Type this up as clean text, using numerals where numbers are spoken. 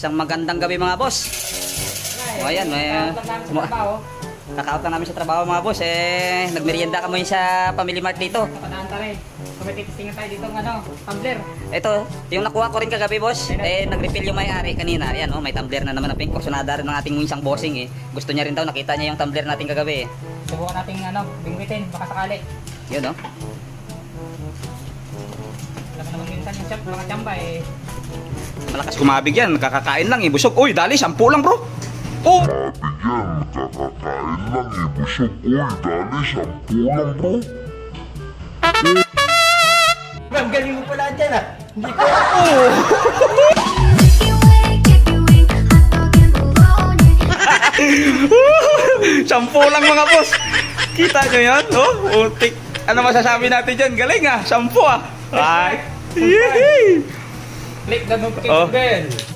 Isang magandang gabi mga boss. O ayan, kaka-out lang namin sa trabaho mga boss. Nagmerienda kami sa Family Mart dito. Padaan tayo. Kumititistingan tayo dito ng tumbler. Ito, yung nakuha ko rin kagabi boss. Nag-refill yung may-ari kanina. Ayan, may tumbler na naman na pink. Kusunada rin ng ating isang bossing. Gusto niya rin daw, nakita niya yung tumbler natin kagabi. Subukan natin bingwitin, baka sakali. Yun Alam mo naman minsan yung mga tsamba Malakas kumabig yan, kakakain lang busog. Uy, dali, 10 lang bro. Oh! Yan, kakakain lang busog. Uy, dali, 10 lang bro. Ang galing mo pala dyan Hindi ko Sampu lang mga boss. Kita nyo yan? Utik. Ano masasabi natin dyan? Galing 10 Ay. Click the notification bell.